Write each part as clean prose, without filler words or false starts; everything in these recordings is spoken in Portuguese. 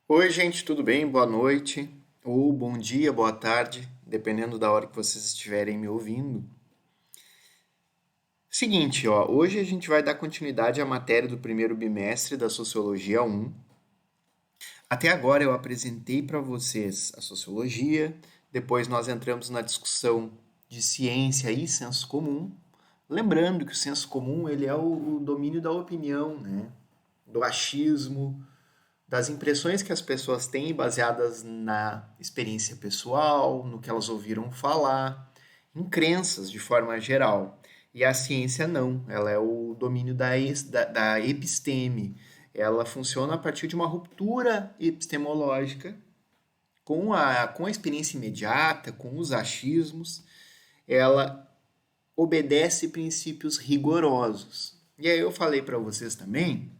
Oi, gente, tudo bem? Boa noite, ou bom dia, boa tarde, dependendo da hora que vocês estiverem me ouvindo. Seguinte, ó, hoje a gente vai dar continuidade à matéria do primeiro bimestre da Sociologia 1. Até agora eu apresentei para vocês a sociologia, depois nós entramos na discussão de ciência e senso comum. Lembrando que o senso comum ele é o domínio da opinião, né? Do achismo, das impressões que as pessoas têm baseadas na experiência pessoal, no que elas ouviram falar, em crenças de forma geral. E a ciência não, ela é o domínio da episteme. Ela funciona a partir de uma ruptura epistemológica com a experiência imediata, com os achismos. Ela obedece princípios rigorosos. E aí eu falei para vocês também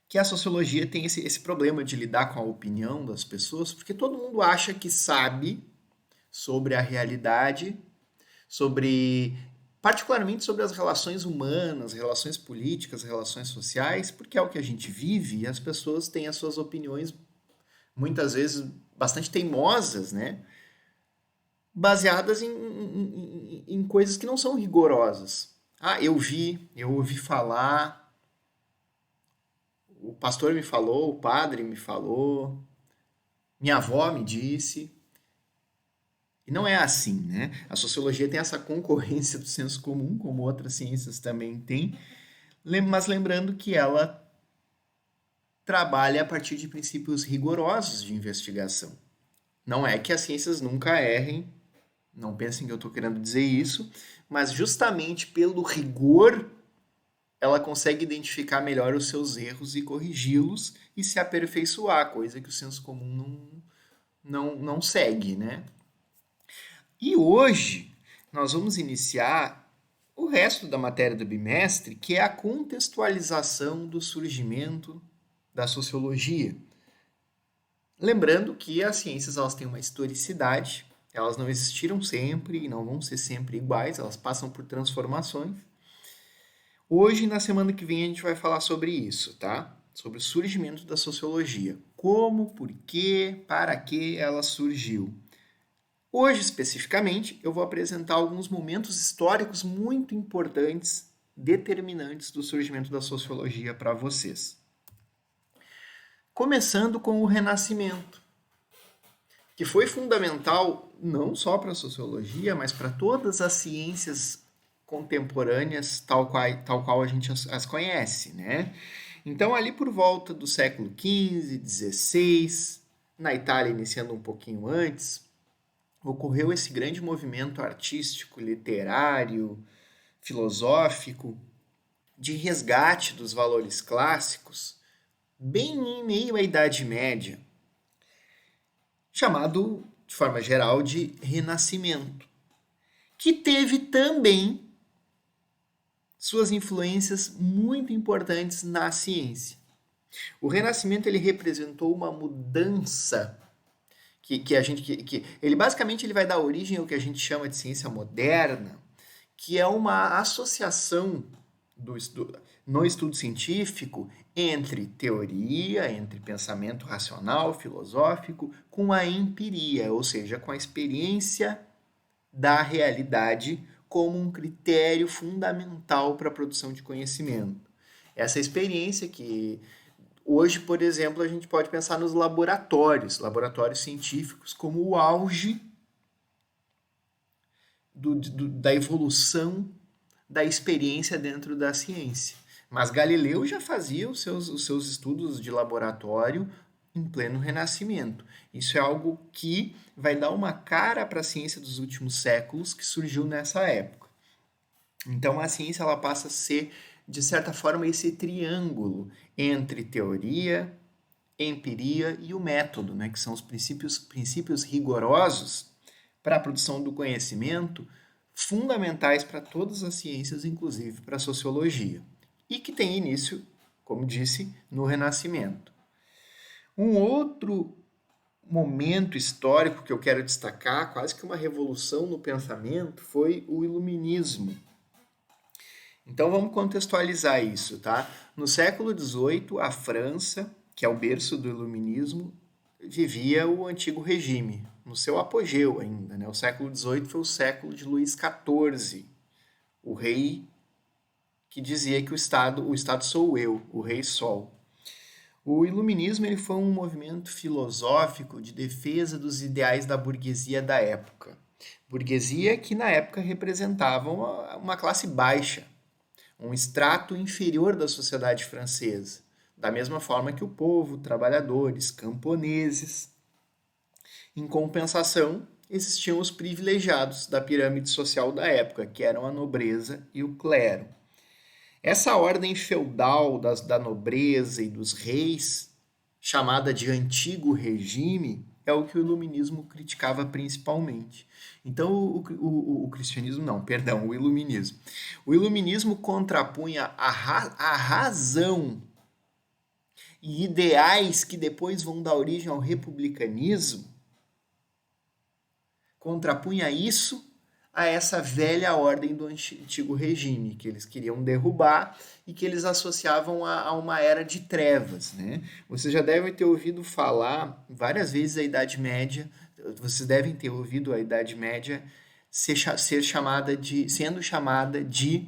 que a sociologia tem esse problema de lidar com a opinião das pessoas, porque todo mundo acha que sabe sobre a realidade, sobre particularmente sobre as relações humanas, relações políticas, relações sociais, porque é o que a gente vive e as pessoas têm as suas opiniões muitas vezes bastante teimosas, né? Baseadas em coisas que não são rigorosas. Ah, eu ouvi falar, o pastor me falou, o padre me falou, minha avó me disse. E não é assim, né? A sociologia tem essa concorrência do senso comum, como outras ciências também têm, mas lembrando que ela trabalha a partir de princípios rigorosos de investigação. Não é que as ciências nunca errem, não pensem que eu estou querendo dizer isso, mas justamente pelo rigor ela consegue identificar melhor os seus erros e corrigi-los e se aperfeiçoar, coisa que o senso comum não segue, né? E hoje nós vamos iniciar o resto da matéria do bimestre, que é a contextualização do surgimento da sociologia. Lembrando que as ciências elas têm uma historicidade, elas não existiram sempre e não vão ser sempre iguais, elas passam por transformações. Hoje, na semana que vem, a gente vai falar sobre isso, tá? Sobre o surgimento da sociologia. Como, por quê, para que ela surgiu. Hoje, especificamente, eu vou apresentar alguns momentos históricos muito importantes, determinantes do surgimento da sociologia para vocês. Começando com o Renascimento, que foi fundamental não só para a sociologia, mas para todas as ciências contemporâneas, tal qual a gente as conhece, né? Então, ali por volta do século XV, XVI, na Itália iniciando um pouquinho antes, ocorreu esse grande movimento artístico, literário, filosófico, de resgate dos valores clássicos, bem em meio à Idade Média, chamado, de forma geral, de Renascimento, que teve também suas influências muito importantes na ciência. O Renascimento ele representou uma mudança que a gente que ele basicamente ele vai dar origem ao que a gente chama de ciência moderna, que é uma associação no estudo científico entre teoria, entre pensamento racional, filosófico, com a empiria, ou seja, com a experiência da realidade como um critério fundamental para a produção de conhecimento. Essa experiência que hoje, por exemplo, a gente pode pensar nos laboratórios científicos, como o auge da evolução da experiência dentro da ciência. Mas Galileu já fazia os seus estudos de laboratório em pleno Renascimento. Isso é algo que vai dar uma cara para a ciência dos últimos séculos que surgiu nessa época. Então a ciência ela passa a ser, de certa forma, esse triângulo entre teoria, empiria e o método, né, que são os princípios rigorosos para a produção do conhecimento, fundamentais para todas as ciências, inclusive para a sociologia, e que tem início, como disse, no Renascimento. Um outro momento histórico que eu quero destacar, quase que uma revolução no pensamento, foi o Iluminismo. Então vamos contextualizar isso, tá? No século XVIII, a França que é o berço do iluminismo, vivia o antigo regime, no seu apogeu ainda, né? O século XVIII foi o século de Luís XIV, o rei que dizia que o Estado sou eu, o rei Sol. O iluminismo ele foi um movimento filosófico de defesa dos ideais da burguesia da época. Burguesia que na época representava uma classe baixa, um extrato inferior da sociedade francesa, da mesma forma que o povo, trabalhadores, camponeses. Em compensação, existiam os privilegiados da pirâmide social da época, que eram a nobreza e o clero. Essa ordem feudal da nobreza e dos reis, chamada de antigo regime, é o que o iluminismo criticava principalmente. Então, o cristianismo, não, perdão, o iluminismo. O iluminismo contrapunha a razão e ideais que depois vão dar origem ao republicanismo, contrapunha isso a essa velha ordem do antigo regime, que eles queriam derrubar e que eles associavam a uma era de trevas. Né? Vocês já devem ter ouvido falar várias vezes a Idade Média, vocês devem ter ouvido a Idade Média sendo chamada de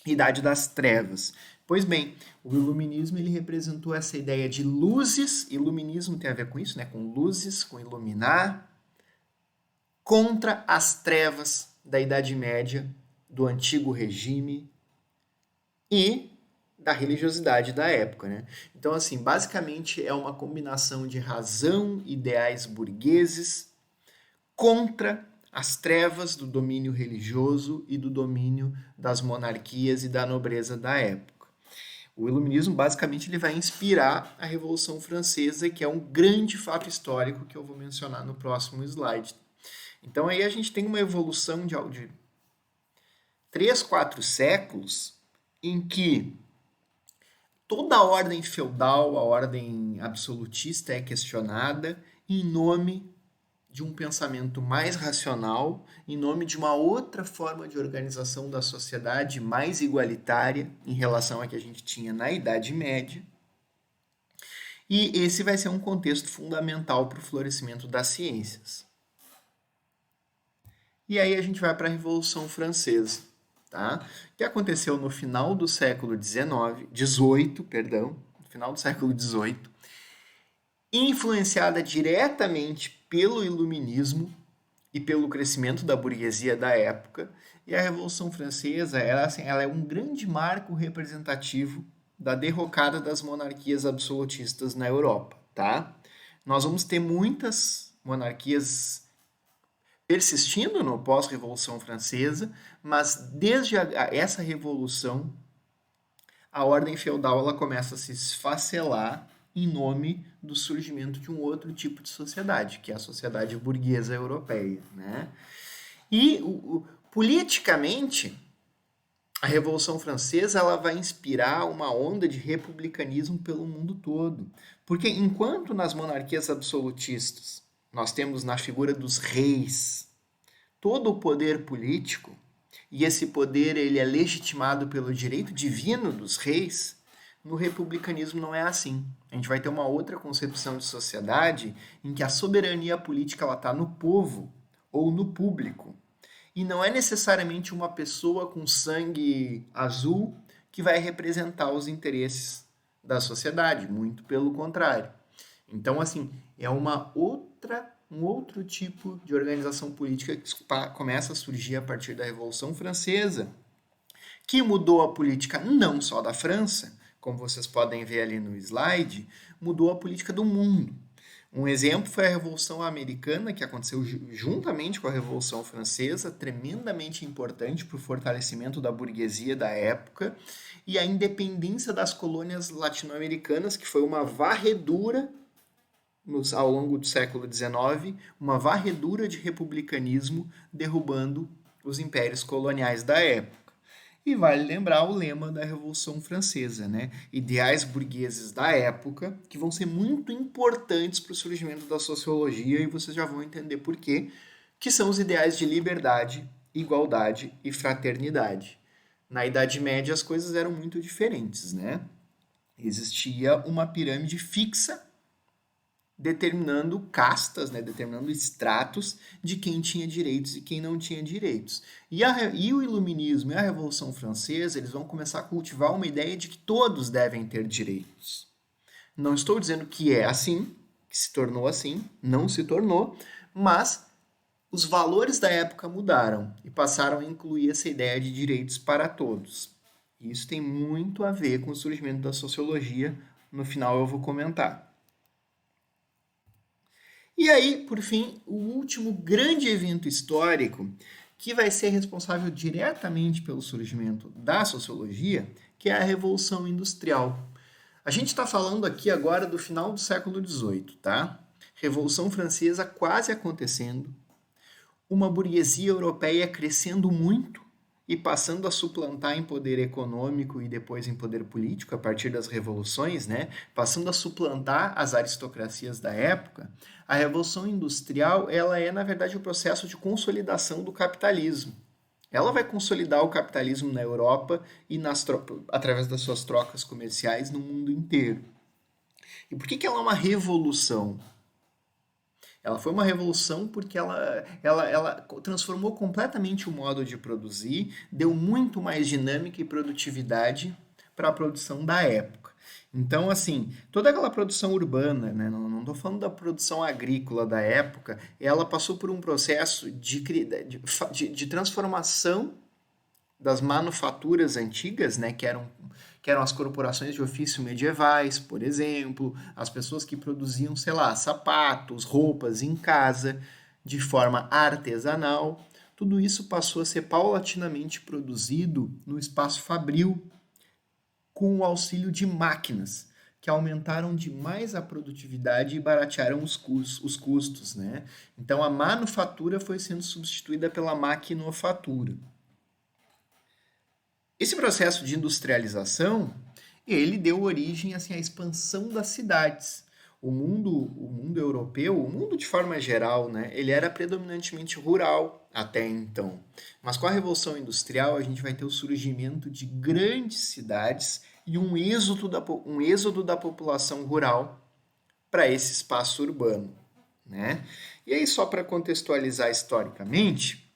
Idade das Trevas. Pois bem, o iluminismo ele representou essa ideia de luzes, iluminismo tem a ver com isso, né? Com luzes, com iluminar, contra as trevas da Idade Média, do antigo regime e da religiosidade da época. Né? Então, assim, basicamente é uma combinação de razão, ideais burgueses, contra as trevas do domínio religioso e do domínio das monarquias e da nobreza da época. O iluminismo, basicamente, ele vai inspirar a Revolução Francesa, que é um grande fato histórico que eu vou mencionar no próximo slide. Então, aí a gente tem uma evolução de 3, 4 séculos em que toda a ordem feudal, a ordem absolutista é questionada em nome de um pensamento mais racional, em nome de uma outra forma de organização da sociedade mais igualitária em relação à que a gente tinha na Idade Média. E esse vai ser um contexto fundamental para o florescimento das ciências. E aí a gente vai para a Revolução Francesa, tá? Que aconteceu no final do século XVIII, no final do século XVIII, influenciada diretamente pelo iluminismo e pelo crescimento da burguesia da época. E a Revolução Francesa ela é um grande marco representativo da derrocada das monarquias absolutistas na Europa, tá? Nós vamos ter muitas monarquias persistindo no pós-Revolução Francesa, mas desde essa revolução, a ordem feudal ela começa a se esfacelar em nome do surgimento de um outro tipo de sociedade, que é a sociedade burguesa europeia. Né? E, politicamente, a Revolução Francesa ela vai inspirar uma onda de republicanismo pelo mundo todo. Porque enquanto nas monarquias absolutistas nós temos na figura dos reis todo o poder político, e esse poder ele é legitimado pelo direito divino dos reis, no republicanismo não é assim. A gente vai ter uma outra concepção de sociedade em que a soberania política está no povo ou no público. E não é necessariamente uma pessoa com sangue azul que vai representar os interesses da sociedade, muito pelo contrário. Então, assim, é um outro tipo de organização política que começa a surgir a partir da Revolução Francesa, que mudou a política não só da França, como vocês podem ver ali no slide, mudou a política do mundo. Um exemplo foi a Revolução Americana, que aconteceu juntamente com a Revolução Francesa, tremendamente importante para o fortalecimento da burguesia da época, e a independência das colônias latino-americanas, que foi uma varredura ao longo do século XIX, uma varredura de republicanismo derrubando os impérios coloniais da época. E vale lembrar o lema da Revolução Francesa, né? Ideais burgueses da época, que vão ser muito importantes para o surgimento da sociologia, e vocês já vão entender por quê, que são os ideais de liberdade, igualdade e fraternidade. Na Idade Média as coisas eram muito diferentes, né? Existia uma pirâmide fixa determinando castas, né, determinando estratos de quem tinha direitos e quem não tinha direitos. E o Iluminismo e a Revolução Francesa, eles vão começar a cultivar uma ideia de que todos devem ter direitos. Não estou dizendo que é assim, que se tornou assim, não se tornou, mas os valores da época mudaram e passaram a incluir essa ideia de direitos para todos. E isso tem muito a ver com o surgimento da sociologia, no final eu vou comentar. E aí, por fim, o último grande evento histórico que vai ser responsável diretamente pelo surgimento da sociologia, que é a Revolução Industrial. A gente está falando aqui agora do final do século XVIII, tá? Revolução Francesa quase acontecendo, uma burguesia europeia crescendo muito e passando a suplantar em poder econômico e depois em poder político a partir das revoluções, né? Passando a suplantar as aristocracias da época. A Revolução Industrial, ela é, na verdade, o processo de consolidação do capitalismo. Ela vai consolidar o capitalismo na Europa e através das suas trocas comerciais no mundo inteiro. E por que ela é uma revolução? Ela foi uma revolução porque ela transformou completamente o modo de produzir, deu muito mais dinâmica e produtividade para a produção da época. Então, assim, toda aquela produção urbana, né, não estou falando da produção agrícola da época, ela passou por um processo de transformação das manufaturas antigas, né, que eram as corporações de ofício medievais, por exemplo, as pessoas que produziam, sei lá, sapatos, roupas em casa, de forma artesanal. Tudo isso passou a ser paulatinamente produzido no espaço fabril, com o auxílio de máquinas, que aumentaram demais a produtividade e baratearam os custos, né? Então a manufatura foi sendo substituída pela maquinofatura. Esse processo de industrialização, ele deu origem assim, à expansão das cidades. O mundo europeu, o mundo de forma geral, né, ele era predominantemente rural até então. Mas com a Revolução Industrial, a gente vai ter o surgimento de grandes cidades e um êxodo da população rural para esse espaço urbano, né? E aí, só para contextualizar historicamente,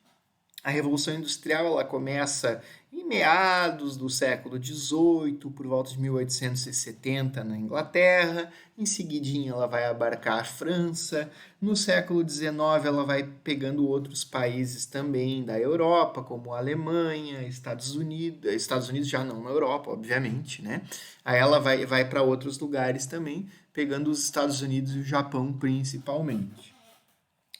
a Revolução Industrial ela começa em meados do século XVIII, por volta de 1870 na Inglaterra. Em seguidinha ela vai abarcar a França. No século XIX ela vai pegando outros países também da Europa, como a Alemanha, Estados Unidos já não na Europa, obviamente, né? Aí ela vai para outros lugares também, pegando os Estados Unidos e o Japão principalmente.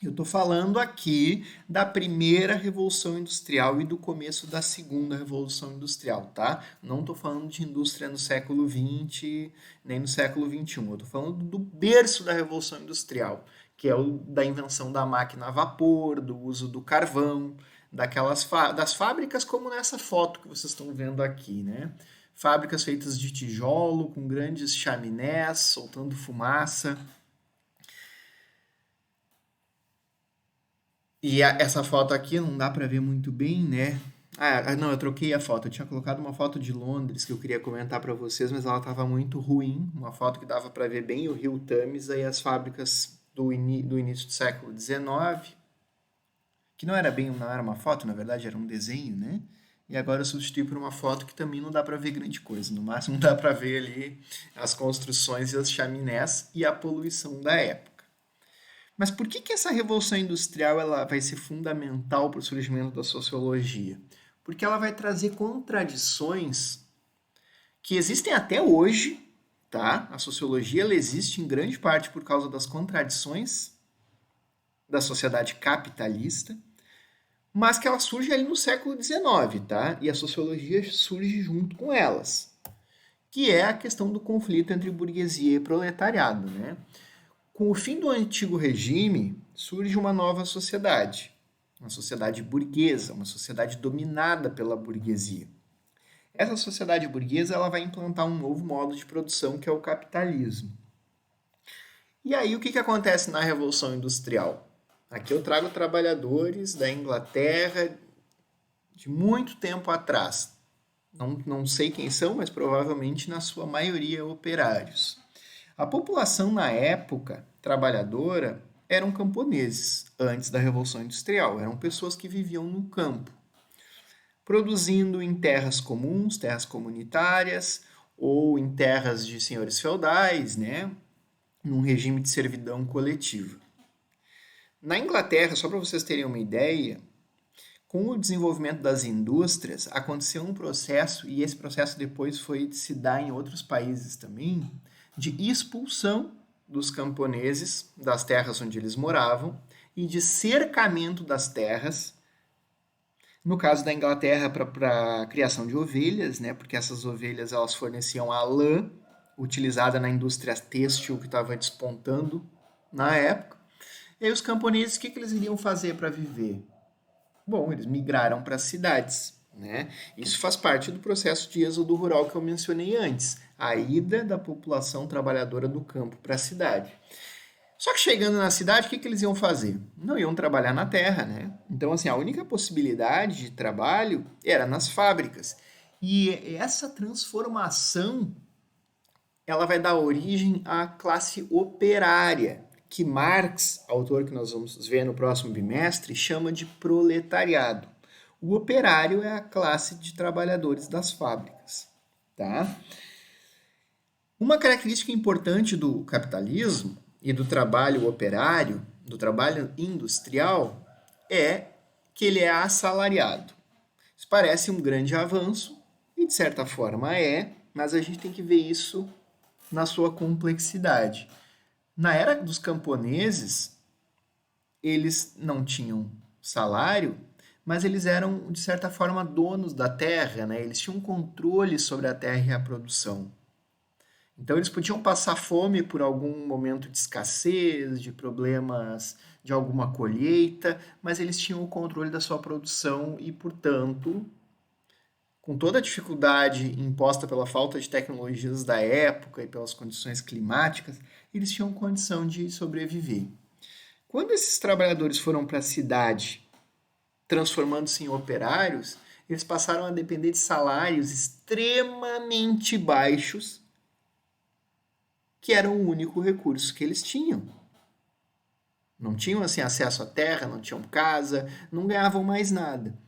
Eu estou falando aqui da primeira Revolução Industrial e do começo da segunda Revolução Industrial, tá? Não estou falando de indústria no século XX nem no século XXI. Eu estou falando do berço da Revolução Industrial, que é o da invenção da máquina a vapor, do uso do carvão, das fábricas como nessa foto que vocês estão vendo aqui, né? Fábricas feitas de tijolo, com grandes chaminés, soltando fumaça. E essa foto aqui não dá pra ver muito bem, né? Não, eu troquei a foto. Eu tinha colocado uma foto de Londres que eu queria comentar pra vocês, mas ela tava muito ruim. Uma foto que dava pra ver bem o rio Tâmisa e as fábricas do início do século XIX, que não era uma foto, na verdade era um desenho, né? E agora eu substituí por uma foto que também não dá pra ver grande coisa. No máximo dá pra ver ali as construções e as chaminés e a poluição da época. Mas por que essa revolução industrial ela vai ser fundamental para o surgimento da sociologia? Porque ela vai trazer contradições que existem até hoje, tá? A sociologia ela existe em grande parte por causa das contradições da sociedade capitalista, mas que ela surge ali no século XIX, tá? E a sociologia surge junto com elas, que é a questão do conflito entre burguesia e proletariado, né? Com o fim do antigo regime, surge uma nova sociedade, uma sociedade burguesa, uma sociedade dominada pela burguesia. Essa sociedade burguesa ela vai implantar um novo modo de produção que é o capitalismo. E aí o que acontece na Revolução Industrial? Aqui eu trago trabalhadores da Inglaterra de muito tempo atrás, não sei quem são, mas provavelmente na sua maioria operários. A população na época trabalhadora eram camponeses antes da Revolução Industrial, eram pessoas que viviam no campo, produzindo em terras comuns, terras comunitárias ou em terras de senhores feudais, né, num regime de servidão coletiva. Na Inglaterra, só para vocês terem uma ideia, com o desenvolvimento das indústrias, aconteceu um processo, e esse processo depois foi de se dar em outros países também, de expulsão dos camponeses das terras onde eles moravam e de cercamento das terras. No caso da Inglaterra, para a criação de ovelhas, né, porque essas ovelhas elas forneciam a lã utilizada na indústria têxtil que estava despontando na época. E aí os camponeses, o que eles iriam fazer para viver? Bom, eles migraram para as cidades, né? Isso faz parte do processo de êxodo rural que eu mencionei antes, a ida da população trabalhadora do campo para a cidade. Só que chegando na cidade, o que eles iam fazer? Não iam trabalhar na terra, né? Então, assim, a única possibilidade de trabalho era nas fábricas. E essa transformação, ela vai dar origem à classe operária, que Marx, autor que nós vamos ver no próximo bimestre, chama de proletariado. O operário é a classe de trabalhadores das fábricas, tá? Uma característica importante do capitalismo e do trabalho operário, do trabalho industrial, é que ele é assalariado. Isso parece um grande avanço, e de certa forma é, mas a gente tem que ver isso na sua complexidade. Na era dos camponeses, eles não tinham salário, mas eles eram, de certa forma, donos da terra, né? Eles tinham controle sobre a terra e a produção. Então, eles podiam passar fome por algum momento de escassez, de problemas de alguma colheita, mas eles tinham o controle da sua produção e, portanto, com toda a dificuldade imposta pela falta de tecnologias da época e pelas condições climáticas, eles tinham condição de sobreviver. Quando esses trabalhadores foram para a cidade, transformando-se em operários, eles passaram a depender de salários extremamente baixos, que eram o único recurso que eles tinham. Não tinham assim acesso à terra, não tinham casa, não ganhavam mais nada.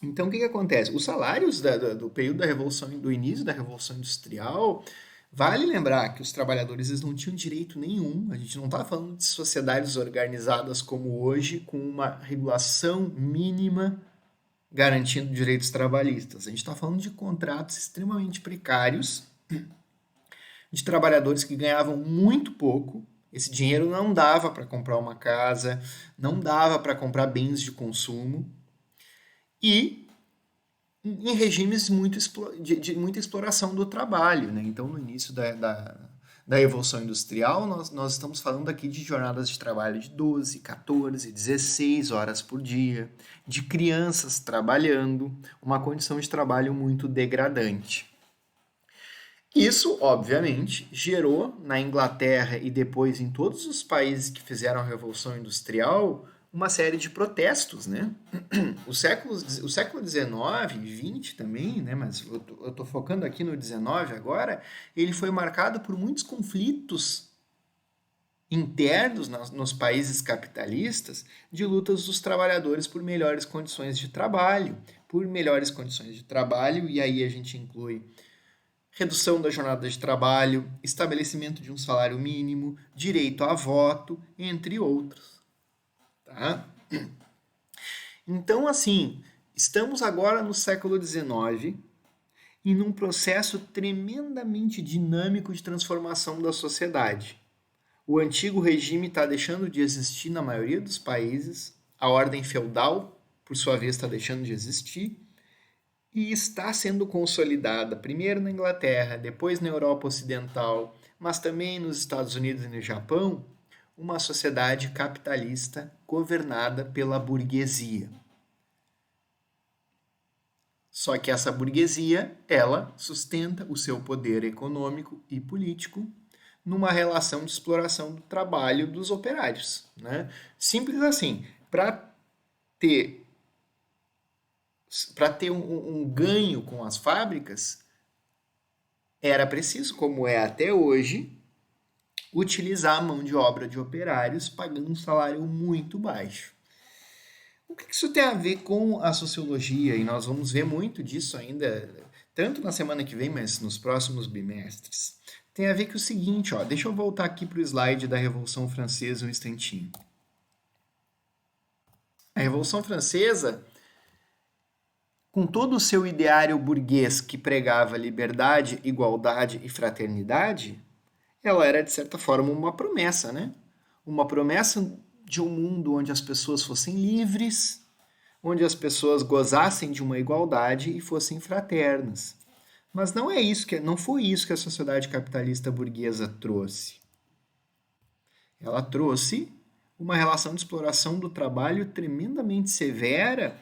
Então, o que acontece? Os salários do período da Revolução, do início da Revolução Industrial, vale lembrar que os trabalhadores eles não tinham direito nenhum. A gente não está falando de sociedades organizadas como hoje, com uma regulação mínima garantindo direitos trabalhistas. A gente está falando de contratos extremamente precários, de trabalhadores que ganhavam muito pouco. Esse dinheiro não dava para comprar uma casa, não dava para comprar bens de consumo. E em regimes de muita exploração do trabalho, né? Então, no início da Evolução Industrial, nós estamos falando aqui de jornadas de trabalho de 12, 14, 16 horas por dia, de crianças trabalhando, uma condição de trabalho muito degradante. Isso, obviamente, gerou na Inglaterra e depois em todos os países que fizeram a Revolução Industrial uma série de protestos, né? O século XIX e XX também, né? Mas eu estou focando aqui no XIX agora, ele foi marcado por muitos conflitos internos nos países capitalistas de lutas dos trabalhadores por melhores condições de trabalho, e aí a gente inclui redução da jornada de trabalho, estabelecimento de um salário mínimo, direito a voto, entre outros. Tá? Então, assim, estamos agora no século XIX e num processo tremendamente dinâmico de transformação da sociedade. O antigo regime está deixando de existir na maioria dos países, a ordem feudal, por sua vez, está deixando de existir, e está sendo consolidada primeiro na Inglaterra, depois na Europa Ocidental, mas também nos Estados Unidos e no Japão, uma sociedade capitalista governada pela burguesia. Só que essa burguesia, ela sustenta o seu poder econômico e político numa relação de exploração do trabalho dos operários, né? Simples assim, para ter para ter um ganho com as fábricas, era preciso, como é até hoje, utilizar a mão de obra de operários pagando um salário muito baixo. O que isso tem a ver com a sociologia? E nós vamos ver muito disso ainda, tanto na semana que vem, mas nos próximos bimestres. Tem a ver com o seguinte, ó, deixa eu voltar aqui para o slide da Revolução Francesa um instantinho. A Revolução Francesa, com todo o seu ideário burguês que pregava liberdade, igualdade e fraternidade, ela era, de certa forma, uma promessa, né? Uma promessa de um mundo onde as pessoas fossem livres, onde as pessoas gozassem de uma igualdade e fossem fraternas. Mas não foi isso que a sociedade capitalista burguesa trouxe. Ela trouxe uma relação de exploração do trabalho tremendamente severa,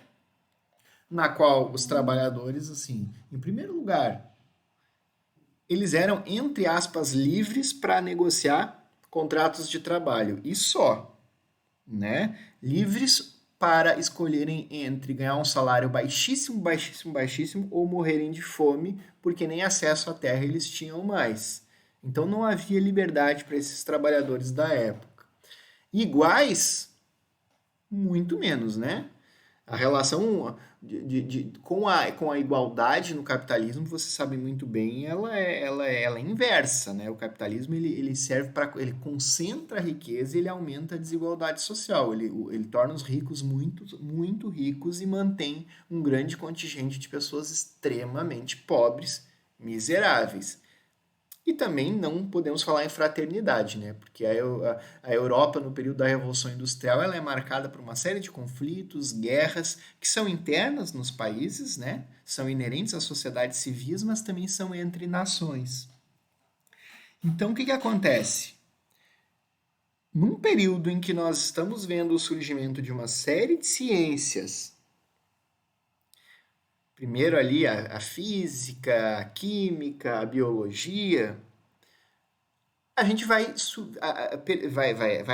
na qual os trabalhadores, assim, em primeiro lugar, eles eram, entre aspas, livres para negociar contratos de trabalho. E só, né? Livres para escolherem entre ganhar um salário baixíssimo, baixíssimo, baixíssimo ou morrerem de fome, porque nem acesso à terra eles tinham mais. Então não havia liberdade para esses trabalhadores da época. Iguais, muito menos, né? A relação com a igualdade no capitalismo, você sabe muito bem, ela é inversa, né? O capitalismo ele serve para, ele concentra a riqueza e ele aumenta a desigualdade social. Ele torna os ricos muito, muito ricos e mantém um grande contingente de pessoas extremamente pobres, miseráveis. E também não podemos falar em fraternidade, né? Porque a Europa, no período da Revolução Industrial, ela é marcada por uma série de conflitos, guerras, que são internas nos países, né? São inerentes às sociedades civis, mas também são entre nações. Então, o que acontece? Num período em que nós estamos vendo o surgimento de uma série de ciências, primeiro ali a física, a química, a biologia, a gente vai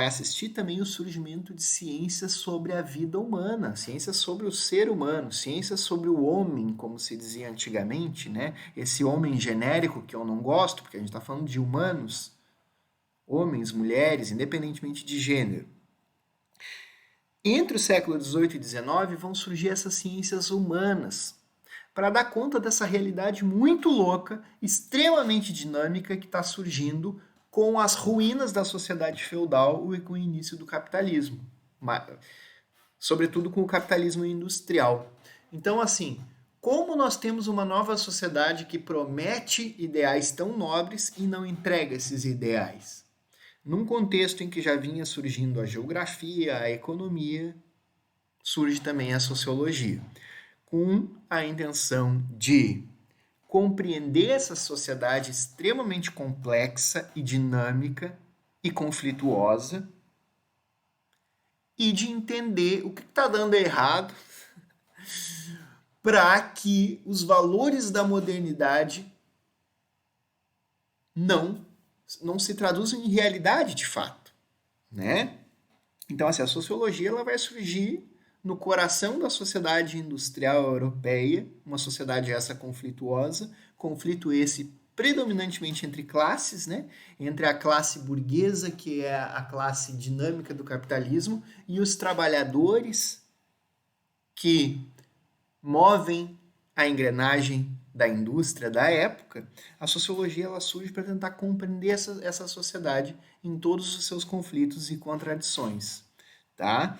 assistir também o surgimento de ciências sobre a vida humana, ciências sobre o ser humano, ciências sobre o homem, como se dizia antigamente, né? Esse homem genérico que eu não gosto, porque a gente está falando de humanos, homens, mulheres, independentemente de gênero. Entre o século XVIII e XIX vão surgir essas ciências humanas, para dar conta dessa realidade muito louca, extremamente dinâmica que está surgindo com as ruínas da sociedade feudal e com o início do capitalismo, sobretudo com o capitalismo industrial. Então, assim, como nós temos uma nova sociedade que promete ideais tão nobres e não entrega esses ideais? Num contexto em que já vinha surgindo a geografia, a economia, surge também a sociologia, com a intenção de compreender essa sociedade extremamente complexa e dinâmica e conflituosa e de entender o que está dando errado para que os valores da modernidade não se traduzam em realidade de fato, né? Então, assim, a sociologia ela vai surgir no coração da sociedade industrial europeia, uma sociedade essa conflituosa, conflito esse predominantemente entre classes, né? Entre a classe burguesa, que é a classe dinâmica do capitalismo, e os trabalhadores que movem a engrenagem da indústria da época. A sociologia ela surge para tentar compreender essa sociedade em todos os seus conflitos e contradições, tá?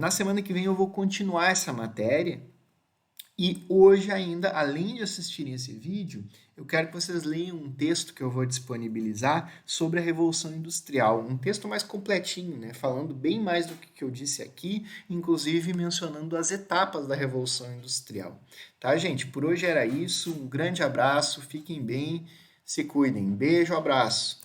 Na semana que vem eu vou continuar essa matéria e hoje ainda, além de assistirem esse vídeo, eu quero que vocês leiam um texto que eu vou disponibilizar sobre a Revolução Industrial, um texto mais completinho, né? Falando bem mais do que eu disse aqui, inclusive mencionando as etapas da Revolução Industrial. Tá, gente? Por hoje era isso, um grande abraço, fiquem bem, se cuidem. Beijo, abraço.